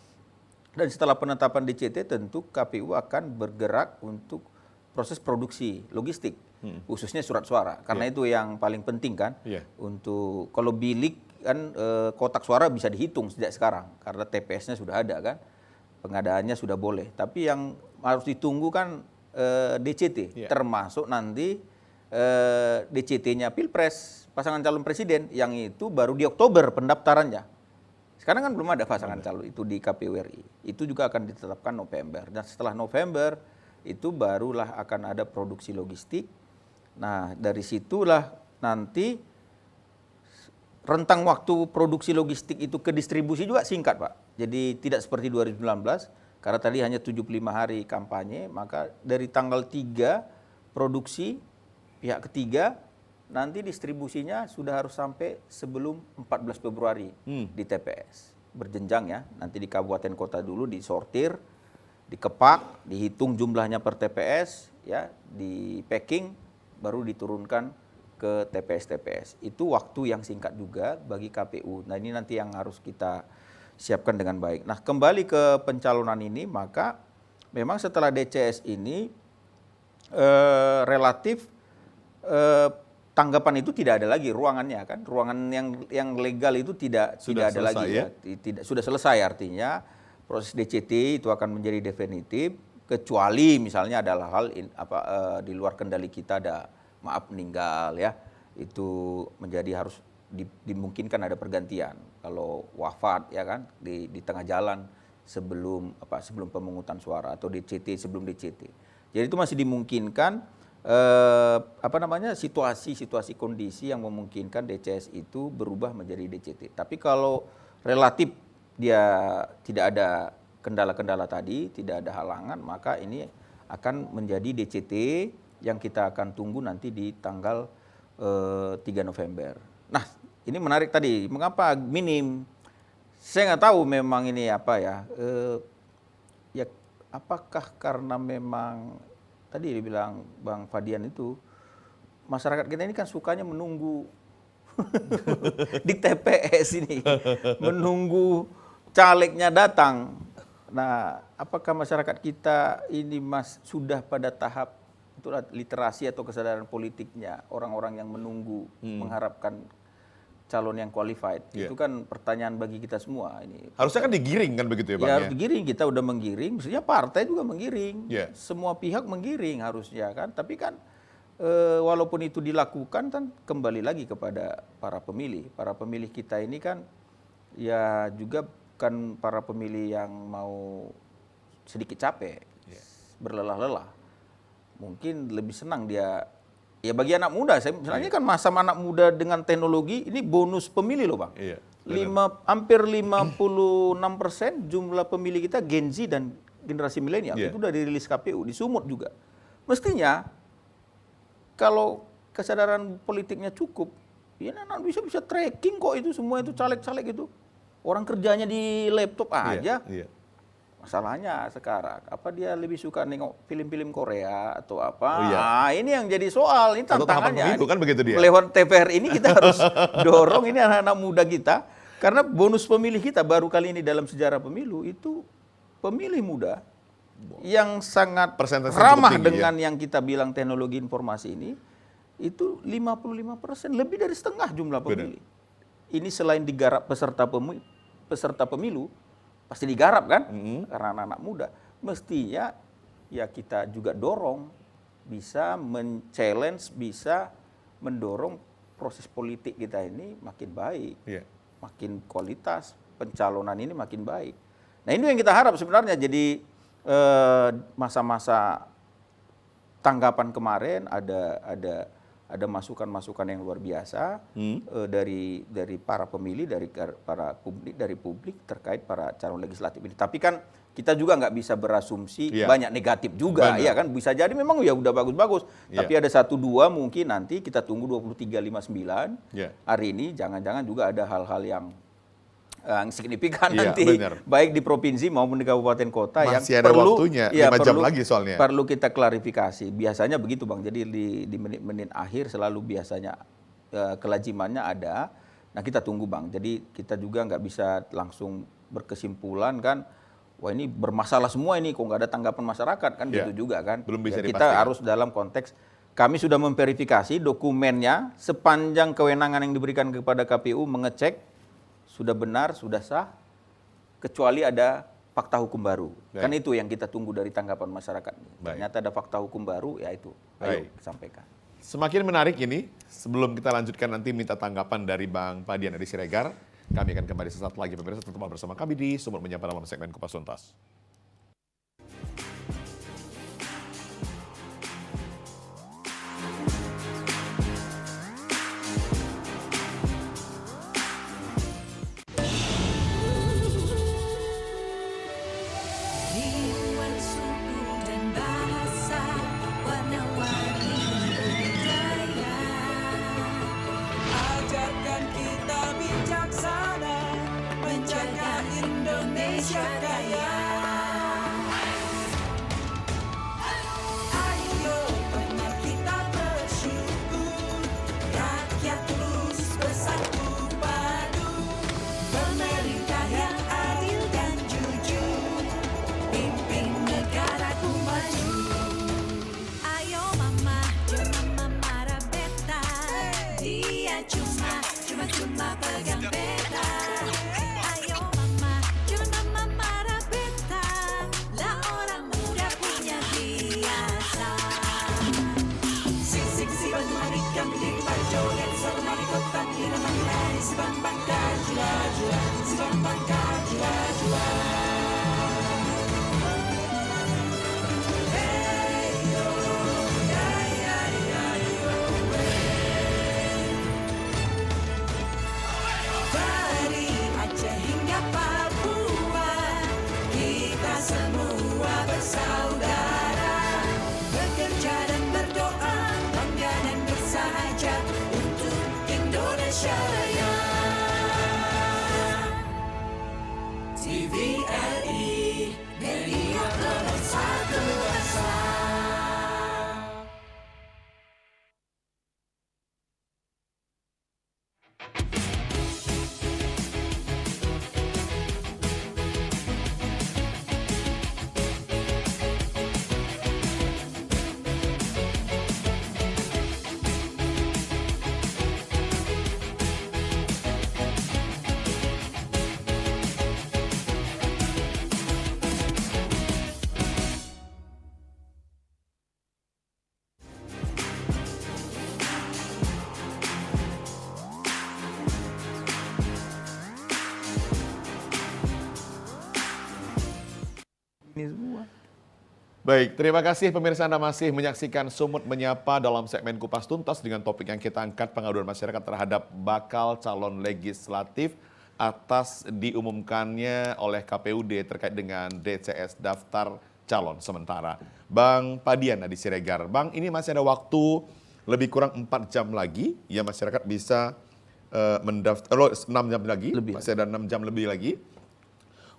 Dan setelah penetapan DCT tentu KPU akan bergerak untuk proses produksi logistik, khususnya surat suara. Karena itu yang paling penting kan. Untuk kalau bilik kan kotak suara bisa dihitung sejak sekarang karena TPS-nya sudah ada kan, pengadaannya sudah boleh. Tapi yang harus ditunggu kan DCT, termasuk nanti DCT-nya Pilpres, pasangan calon presiden, yang itu baru di Oktober pendaftarannya. Sekarang kan belum ada pasangan calon itu di KPU RI. Itu juga akan ditetapkan November. Dan setelah November itu barulah akan ada produksi logistik. Nah, dari situlah nanti rentang waktu produksi logistik itu ke distribusi juga singkat, Pak. Jadi tidak seperti 2019 karena tadi hanya 75 hari kampanye, maka dari tanggal 3 produksi pihak ketiga nanti distribusinya sudah harus sampai sebelum 14 Februari di TPS. Berjenjang ya, nanti di kabupaten kota dulu disortir, dikepak, dihitung jumlahnya per TPS, ya, di packing, baru diturunkan ke TPS-TPS. Itu waktu yang singkat juga bagi KPU. Nah, ini nanti yang harus kita siapkan dengan baik. Nah, kembali ke pencalonan ini, maka memang setelah DCS ini relatif tanggapan itu tidak ada lagi ruangannya kan, ruangan yang legal itu tidak ada lagi ya. Sudah selesai, artinya proses DCT itu akan menjadi definitif kecuali misalnya adalah hal di luar kendali kita, ada maaf meninggal ya, itu menjadi harus dimungkinkan ada pergantian. Kalau wafat ya kan di tengah jalan sebelum pemungutan suara atau DCT sebelum DCT. Jadi itu masih dimungkinkan situasi kondisi yang memungkinkan DCS itu berubah menjadi DCT. Tapi kalau relatif dia tidak ada kendala-kendala tadi, tidak ada halangan, maka ini akan menjadi DCT yang kita akan tunggu nanti di tanggal 3 November. Nah, ini menarik tadi, mengapa minim? Saya nggak tahu memang ini apa ya. Ya apakah karena memang tadi dibilang Bang Fadian itu, masyarakat kita ini kan sukanya menunggu di TPS ini, menunggu calegnya datang. Nah, apakah masyarakat kita ini sudah pada tahap itulah literasi atau kesadaran politiknya, orang-orang yang menunggu, mengharapkan calon yang qualified. Itu kan pertanyaan bagi kita semua ini. Harusnya kan digiring kan begitu ya Bang? Ya, harus digiring, kita udah menggiring, mestinya partai juga menggiring. Semua pihak menggiring harusnya kan, tapi kan walaupun itu dilakukan kan kembali lagi kepada para pemilih. Para pemilih kita ini kan ya juga kan para pemilih yang mau sedikit capek, berlelah-lelah. mungkin lebih senang dia. Ya bagi anak muda, misalnya kan masa anak muda dengan teknologi ini bonus pemilih loh Bang. Iya. Hampir 56% jumlah pemilih kita Gen Z dan generasi milenial. Iya. Itu udah dirilis KPU, di Sumut juga. Mestinya kalau kesadaran politiknya cukup, ya anak bisa tracking kok itu semua itu caleg-caleg itu. Orang kerjanya di laptop aja. Iya. Masalahnya sekarang, apa dia lebih suka nengok film-film Korea atau apa? Oh, iya. Nah, ini yang jadi soal, ini Atau tahapan tantangannya. pemilu, kan begitu dia. Lewat TVR ini kita harus dorong ini anak-anak muda kita, karena bonus pemilih kita baru kali ini dalam sejarah pemilu itu pemilih muda yang sangat Persentase ramah cukup tinggi, dengan yang kita bilang teknologi informasi ini, itu 55%, lebih dari setengah jumlah pemilih. Ini selain digarap peserta pemilu, pasti digarap kan, karena anak-anak muda. Mestinya ya kita juga dorong, bisa men-challenge, bisa mendorong proses politik kita ini makin baik, makin kualitas, pencalonan ini makin baik. Nah ini yang kita harap sebenarnya. Jadi masa-masa tanggapan kemarin ada masukan-masukan yang luar biasa dari para pemilih, dari publik terkait para calon legislatif ini. Tapi kan kita juga nggak bisa berasumsi banyak negatif juga, ya kan? Bisa jadi memang ya udah bagus-bagus. Tapi ada 1-2 mungkin nanti kita tunggu 2359 hari ini. Jangan-jangan juga ada hal-hal yang signifikan nanti, baik di provinsi maupun di kabupaten kota. Masih yang ada perlu, waktunya, 5 jam lagi soalnya. Perlu kita klarifikasi. Biasanya begitu Bang, jadi di menit-menit akhir selalu biasanya kelazimannya ada. Nah kita tunggu Bang, jadi kita juga nggak bisa langsung berkesimpulan kan, wah ini bermasalah semua ini, kok nggak ada tanggapan masyarakat kan, gitu juga kan. Belum bisa kita dipastikan. harus dalam konteks, kami sudah memverifikasi dokumennya, sepanjang kewenangan yang diberikan kepada KPU mengecek, sudah benar, sudah sah, kecuali ada fakta hukum baru. Kan itu yang kita tunggu dari tanggapan masyarakat. Ternyata ada fakta hukum baru, ya itu. Ayo sampaikan. Semakin menarik ini, sebelum kita lanjutkan nanti minta tanggapan dari Bang Padian dari Siregar, kami akan kembali sesaat lagi pemirsa, tetap bersama kami di Sumut Menyapa dalam segmen Kupas Tuntas. Indonesia Kaya. Ayo benar kita bersyukur, rakyat terus bersatu padu, pemerintah yang adil dan jujur, pimpin negaraku maju. Ayo mama, jangan marah beta, dia cuma pegang beta. Dari Aceh hingga Papua, kita semua bersaudara, bekerja dan berdoa, bangga dan bersahaja untuk Indonesia Raya. TVRI, media pemersatu bangsa. Baik, terima kasih pemirsa Anda masih menyaksikan Sumut Menyapa dalam segmen Kupas Tuntas dengan topik yang kita angkat pengaduan masyarakat terhadap bakal calon legislatif atas diumumkannya oleh KPUD terkait dengan DCS daftar calon sementara. Bang Padian di Siregar, Bang ini masih ada waktu lebih kurang 4 jam lagi ya masyarakat bisa mendaftar, 6 jam lagi, Lebih. masih ada 6 jam lebih lagi.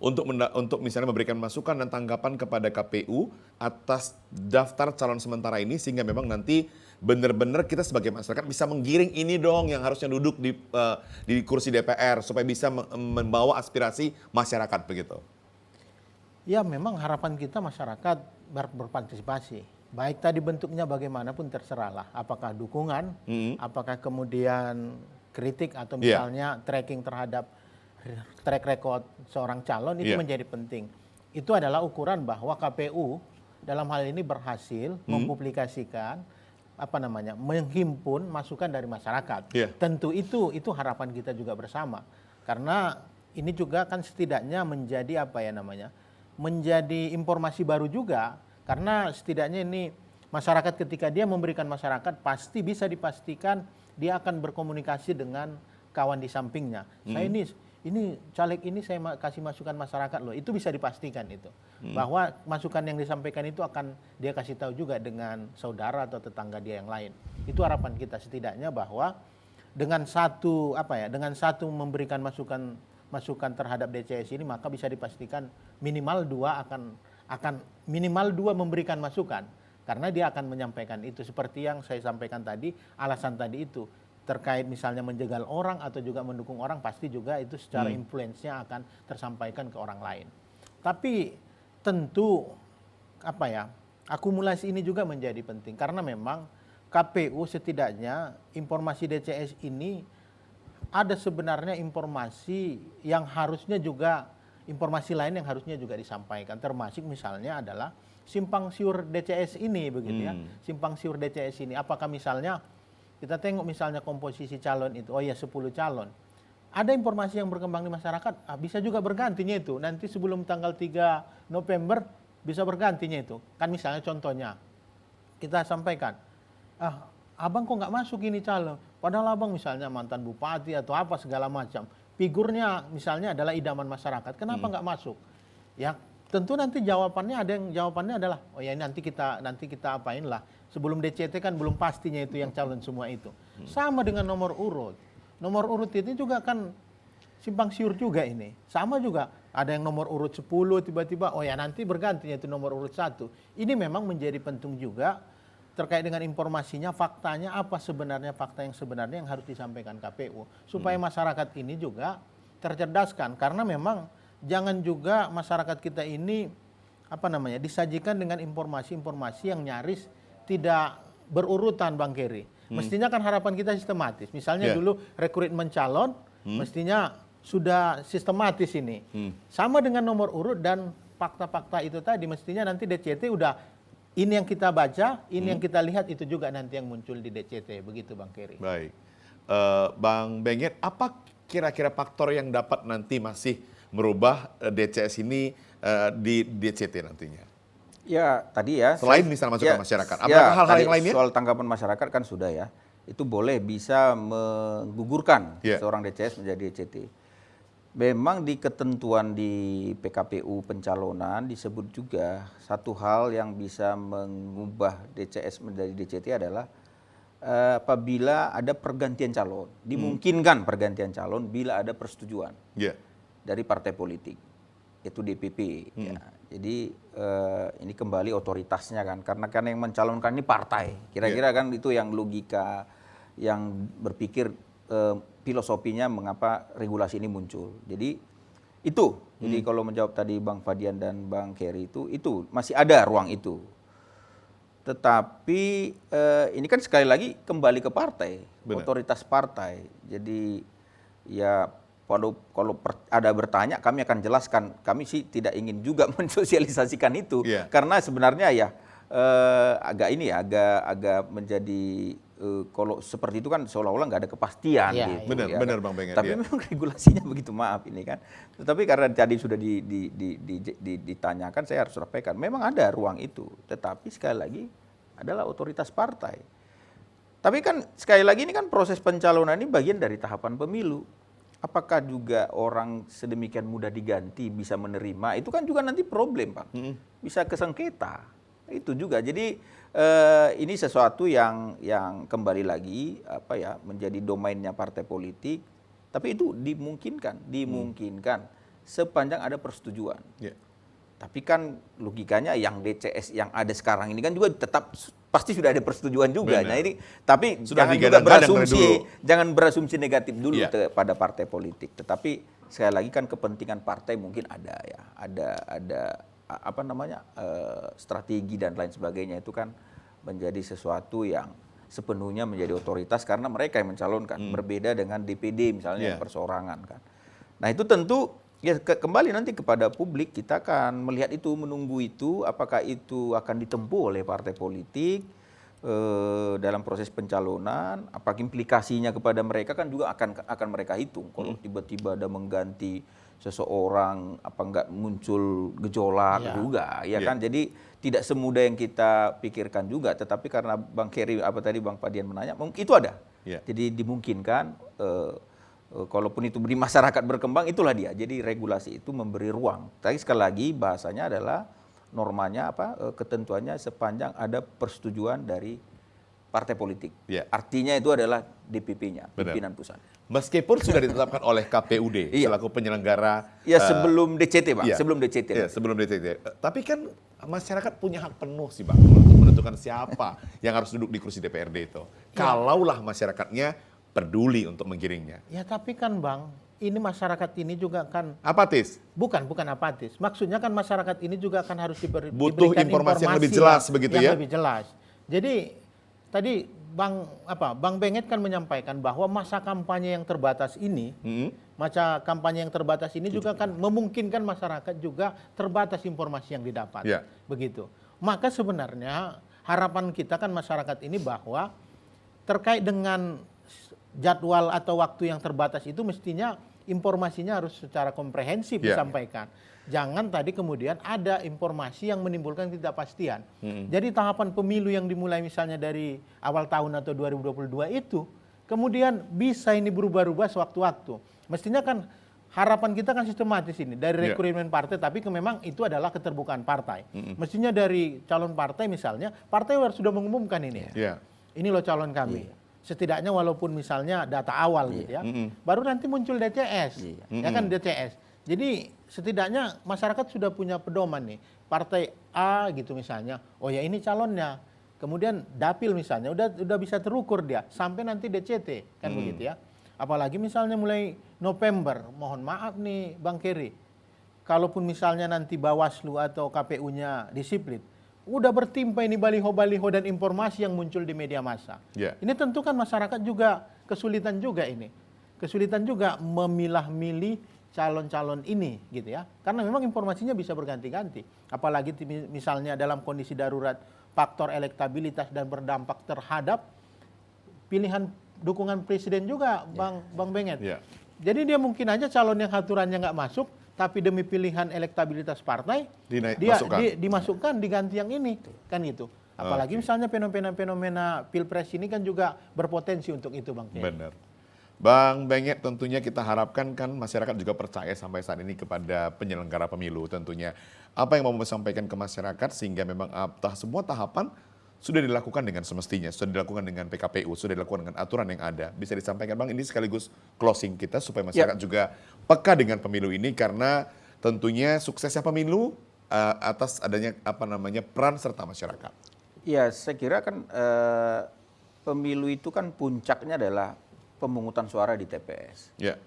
Untuk misalnya memberikan masukan dan tanggapan kepada KPU atas daftar calon sementara ini sehingga memang nanti benar-benar kita sebagai masyarakat bisa menggiring ini dong yang harusnya duduk di kursi DPR supaya bisa membawa aspirasi masyarakat begitu. Ya memang harapan kita masyarakat berpartisipasi. Baik tadi bentuknya bagaimanapun terserahlah. Apakah dukungan, apakah kemudian kritik atau misalnya tracking terhadap track record seorang calon itu menjadi penting. Itu adalah ukuran bahwa KPU dalam hal ini berhasil mempublikasikan menghimpun masukan dari masyarakat. Tentu itu harapan kita juga bersama. Karena ini juga kan setidaknya menjadi menjadi informasi baru juga karena setidaknya ini masyarakat ketika dia memberikan masyarakat pasti bisa dipastikan dia akan berkomunikasi dengan kawan di sampingnya. Saya ini caleg ini saya kasih masukan masyarakat loh, itu bisa dipastikan itu. Bahwa masukan yang disampaikan itu akan dia kasih tahu juga dengan saudara atau tetangga dia yang lain. Itu harapan kita setidaknya bahwa dengan satu memberikan masukan terhadap DCS ini maka bisa dipastikan minimal 2 akan memberikan masukan karena dia akan menyampaikan itu seperti yang saya sampaikan tadi, alasan tadi itu. Terkait misalnya menjegal orang atau juga mendukung orang pasti juga itu secara influence-nya akan tersampaikan ke orang lain. Tapi tentu akumulasi ini juga menjadi penting karena memang KPU setidaknya informasi DCS ini ada sebenarnya informasi yang harusnya juga informasi lain yang harusnya juga disampaikan termasuk misalnya adalah simpang siur DCS ini begitu ya. Simpang siur DCS ini apakah misalnya kita tengok misalnya komposisi calon itu, 10 calon. Ada informasi yang berkembang di masyarakat, bisa juga bergantinya itu. Nanti sebelum tanggal 3 November bisa bergantinya itu. Kan misalnya contohnya, kita sampaikan, abang kok nggak masuk ini calon? Padahal abang misalnya mantan bupati atau apa segala macam. Figurnya misalnya adalah idaman masyarakat, kenapa nggak masuk? Ya tentu nanti jawabannya adalah, nanti kita apain lah. Sebelum DCT kan belum pastinya itu yang calon semua itu. Sama dengan nomor urut. Nomor urut itu juga kan simpang siur juga ini. Sama juga ada yang nomor urut 10 tiba-tiba nanti bergantinya itu nomor urut 1. Ini memang menjadi penting juga terkait dengan informasinya, faktanya apa sebenarnya fakta yang sebenarnya yang harus disampaikan KPU supaya masyarakat ini juga tercerdaskan karena memang jangan juga masyarakat kita ini disajikan dengan informasi-informasi yang nyaris tidak berurutan Bang Keri. Mestinya kan harapan kita sistematis. Misalnya dulu rekrutmen calon mestinya sudah sistematis ini. Sama dengan nomor urut dan fakta-fakta itu tadi mestinya nanti DCT udah ini yang kita baca, ini yang kita lihat itu juga nanti yang muncul di DCT. Begitu Bang Keri. Baik. Bang Benget, apa kira-kira faktor yang dapat nanti masih merubah DCS ini di DCT nantinya? Ya tadi ya. Selain misalnya masukan masyarakat, apakah hal-hal yang lainnya? Soal tanggapan masyarakat kan sudah ya. Itu boleh bisa menggugurkan seorang DCS menjadi DCT. Memang di ketentuan di PKPU pencalonan disebut juga satu hal yang bisa mengubah DCS menjadi DCT adalah apabila ada pergantian calon. Dimungkinkan pergantian calon bila ada persetujuan dari partai politik, yaitu DPP. Ya. Jadi ini kembali otoritasnya karena kan yang mencalonkan ini partai. Kira-kira kan itu yang logika yang berpikir filosofinya mengapa regulasi ini muncul. Jadi itu. Jadi kalau menjawab tadi Bang Fadian dan Bang Keri itu masih ada ruang itu. Tetapi ini kan sekali lagi kembali ke partai, otoritas partai. Jadi ya kalau ada bertanya kami akan jelaskan. Kami sih tidak ingin juga mensosialisasikan itu karena sebenarnya ya agak menjadi kalau seperti itu kan seolah-olah nggak ada kepastian Iya, gitu. Benar, ya benar kan. Bang Benget, Tapi ya. memang regulasinya begitu, maaf ini kan. Tetapi karena tadi sudah ditanyakan, saya harus sampaikan, memang ada ruang itu. Tetapi sekali lagi adalah otoritas partai. Tapi kan sekali lagi ini kan proses pencalonan ini bagian dari tahapan pemilu. Apakah juga orang sedemikian mudah diganti bisa menerima? Itu kan juga nanti problem, Pak. Bisa kesengketa. Itu juga. Jadi ini sesuatu yang kembali lagi menjadi domainnya partai politik. Tapi itu dimungkinkan sepanjang ada persetujuan. Ya. Tapi kan logikanya yang DCS yang ada sekarang ini kan juga tetap pasti sudah ada persetujuan juga. Benar. Nah ini tapi Sudah jangan juga digadang-gadang dari dulu. jangan berasumsi negatif dulu Iya. pada partai politik. Tetapi sekali lagi kan kepentingan partai mungkin ada ya, ada strategi dan lain sebagainya, itu kan menjadi sesuatu yang sepenuhnya menjadi otoritas karena mereka yang mencalonkan, berbeda dengan DPD misalnya Iya. yang perseorangan kan. Nah itu tentu ya kembali nanti kepada publik, kita akan melihat itu, menunggu itu, apakah itu akan ditempuh oleh partai politik dalam proses pencalonan, apakah implikasinya kepada mereka kan juga akan mereka hitung. Kalau tiba-tiba ada mengganti seseorang, apa enggak muncul gejolak Ya. juga, ya kan? Jadi tidak semudah yang kita pikirkan juga. Tetapi karena Bang Kerry, tadi Bang Padian menanya, itu ada. Ya. Jadi dimungkinkan. Kalaupun itu di masyarakat berkembang, itulah dia. Jadi regulasi itu memberi ruang. Tapi sekali lagi bahasanya adalah normanya ketentuannya sepanjang ada persetujuan dari partai politik. Ya. Artinya itu adalah DPP-nya, Benar. pimpinan pusat. Meskipun sudah ditetapkan oleh KPUD Iya. selaku penyelenggara. Ya sebelum DCT, Pak. Iya. Sebelum DCT. Iya, sebelum DCT. Tapi kan masyarakat punya hak penuh sih Bang untuk menentukan siapa yang harus duduk di kursi DPRD itu. Kalaulah masyarakatnya peduli untuk menggiringnya. Ya tapi kan Bang, ini masyarakat ini juga kan Apatis? bukan apatis. Maksudnya kan masyarakat ini juga kan harus Butuh diberikan informasi yang lebih jelas begitu ya? yang lebih jelas. Jadi tadi Bang Benget kan menyampaikan bahwa masa kampanye yang terbatas ini, juga kan memungkinkan masyarakat juga terbatas informasi yang didapat. Ya. Begitu. Maka sebenarnya harapan kita kan masyarakat ini bahwa terkait dengan jadwal atau waktu yang terbatas itu mestinya informasinya harus secara komprehensif Ya. disampaikan. Jangan tadi kemudian ada informasi yang menimbulkan ketidakpastian. Jadi tahapan pemilu yang dimulai misalnya dari awal tahun atau 2022 itu kemudian bisa ini berubah-ubah sewaktu-waktu. Mestinya kan harapan kita kan sistematis ini dari Ya. rekrutmen partai, tapi memang itu adalah keterbukaan partai. Mestinya dari calon partai misalnya, partai harus sudah mengumumkan ini. Ya. Ini loh calon kami. Setidaknya walaupun misalnya data awal gitu ya. Baru nanti muncul DCS. Ya kan DCS. Jadi setidaknya masyarakat sudah punya pedoman nih. Partai A gitu misalnya. Oh ya ini calonnya. Kemudian dapil misalnya udah bisa terukur dia sampai nanti DCT kan begitu ya. Apalagi misalnya mulai November, mohon maaf nih Bang Kerry. Kalaupun misalnya nanti Bawaslu atau KPU-nya disiplin, udah bertimpa ini baliho-baliho dan informasi yang muncul di media massa. Ya. Ini tentu kan masyarakat juga kesulitan juga ini. Kesulitan juga memilah-milih calon-calon ini gitu ya. Karena memang informasinya bisa berganti-ganti. Apalagi misalnya dalam kondisi darurat faktor elektabilitas dan berdampak terhadap pilihan dukungan presiden juga Bang Benget. Ya. Jadi dia mungkin aja calon yang aturannya nggak masuk, tapi demi pilihan elektabilitas partai dimasukkan diganti yang ini kan gitu. Apalagi misalnya fenomena pilpres ini kan juga berpotensi untuk itu Bang Kerry. Benar. Bang Benget, tentunya kita harapkan kan masyarakat juga percaya sampai saat ini kepada penyelenggara pemilu tentunya. Apa yang mau disampaikan ke masyarakat sehingga memang semua tahapan sudah dilakukan dengan semestinya, sudah dilakukan dengan PKPU, sudah dilakukan dengan aturan yang ada. Bisa disampaikan Bang, ini sekaligus closing kita supaya masyarakat juga peka dengan pemilu ini karena tentunya suksesnya pemilu atas adanya peran serta masyarakat. Ya, saya kira kan pemilu itu kan puncaknya adalah pemungutan suara di TPS. Ya.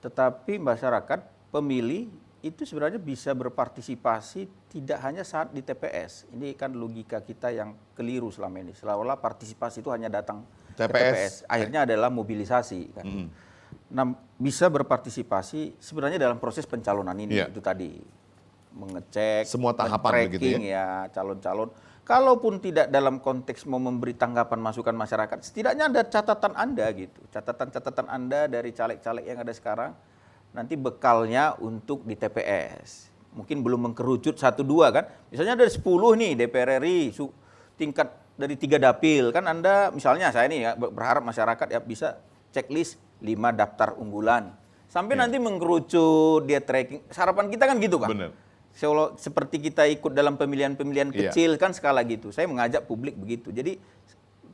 Tetapi masyarakat pemilih itu sebenarnya bisa berpartisipasi tidak hanya saat di TPS. Ini kan logika kita yang keliru selama ini. Seolah-olah partisipasi itu hanya datang ke TPS. Akhirnya adalah mobilisasi. Kan. Nah, bisa berpartisipasi sebenarnya dalam proses pencalonan ini. Itu tadi mengecek, semua tahapan begitu ya calon-calon. kalaupun tidak dalam konteks mau memberi tanggapan masukan masyarakat, setidaknya ada catatan Anda gitu. Catatan-catatan Anda dari caleg-caleg yang ada sekarang, nanti bekalnya untuk di TPS. Mungkin belum mengkerucut 1-2 kan. Misalnya ada 10 nih DPR RI, tingkat dari 3 dapil. Kan Anda, misalnya saya nih ya, berharap masyarakat ya bisa checklist 5 daftar unggulan. Sampai nanti mengkerucut, dia tracking. Harapan kita kan gitu, Kang. Benar. Seperti kita ikut dalam pemilihan-pemilihan kecil kan skala gitu. Saya mengajak publik begitu. Jadi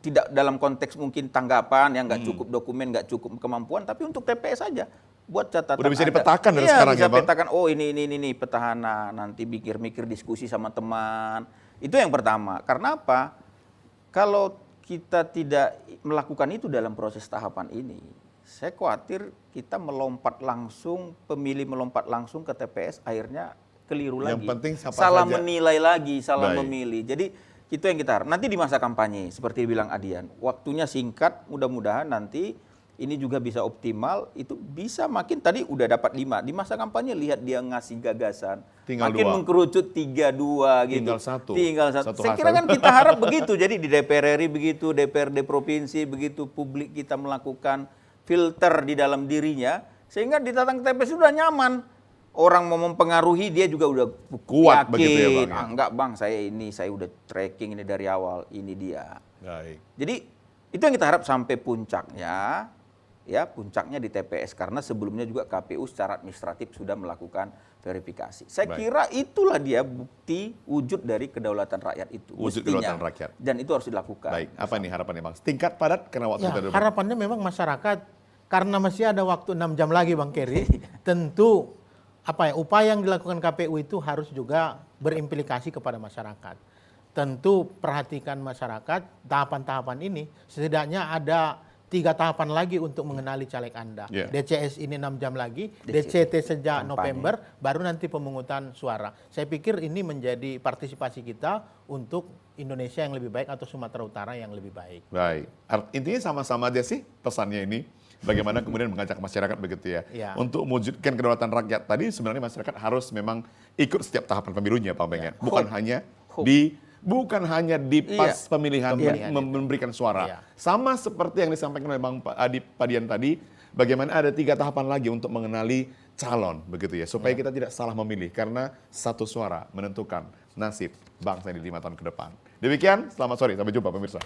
tidak dalam konteks mungkin tanggapan yang nggak cukup dokumen, nggak cukup kemampuan, tapi untuk TPS saja buat catatan. Udah bisa Anda. dipetakan dari Iya, sekarang bisa ya, Bang? petakan. Oh ini petahana, nanti mikir-mikir diskusi sama teman. Itu yang pertama. Karena apa? Kalau kita tidak melakukan itu dalam proses tahapan ini, saya khawatir kita pemilih melompat langsung ke TPS, akhirnya keliru Yang lagi. penting siapa salah saja. menilai lagi, salah Baik. memilih. Jadi itu yang kita harap. Nanti di masa kampanye, seperti bilang Adian, waktunya singkat, mudah-mudahan nanti ini juga bisa optimal, itu bisa makin, tadi udah dapat 5. Di masa kampanye lihat dia ngasih gagasan, Tinggal makin 2. mengkerucut 3-2 gitu. Tinggal 1. Tinggal 1. Saya kira kan kita harap begitu. Jadi di DPR RI begitu, DPRD provinsi begitu, publik kita melakukan filter di dalam dirinya, sehingga di datang ke TPS sudah nyaman. Orang mau mempengaruhi dia juga udah Kuat yakin. begitu ya, Bang, ya? Ah, enggak Bang, saya udah tracking ini dari awal, ini dia. Baik. Jadi itu yang kita harap sampai puncaknya, ya puncaknya di TPS, karena sebelumnya juga KPU secara administratif sudah melakukan verifikasi. Saya Baik. kira itulah dia bukti wujud dari kedaulatan rakyat itu. Wujud mestinya. kedaulatan rakyat. Dan itu harus dilakukan. Baik, apa nih harapannya, Bang? Tingkat padat karena waktu Ya, kita harapannya memang masyarakat, karena masih ada waktu 6 jam lagi Bang Kerry, tentu upaya yang dilakukan KPU itu harus juga berimplikasi kepada masyarakat. Tentu perhatikan masyarakat, tahapan-tahapan ini setidaknya ada 3 tahapan lagi untuk mengenali caleg Anda. Yeah. DCS ini 6 jam lagi, DCT DCT sejak kampanye. November, baru nanti pemungutan suara. Saya pikir ini menjadi partisipasi kita untuk Indonesia yang lebih baik atau Sumatera Utara yang lebih baik. Baik. Intinya sama-sama aja sih pesannya ini. Bagaimana kemudian mengajak masyarakat begitu ya. Ya. Untuk mewujudkan kedaulatan rakyat tadi sebenarnya masyarakat harus memang ikut setiap tahapan pemilunya Pak Beng ya. Bukan hanya di pas pemilihan memberikan suara. Iya. Sama seperti yang disampaikan oleh Bang Padian tadi, bagaimana ada 3 tahapan lagi untuk mengenali calon begitu ya. Supaya kita tidak salah memilih karena satu suara menentukan nasib bangsa ini 5 tahun ke depan. Demikian, selamat sore, sampai jumpa pemirsa.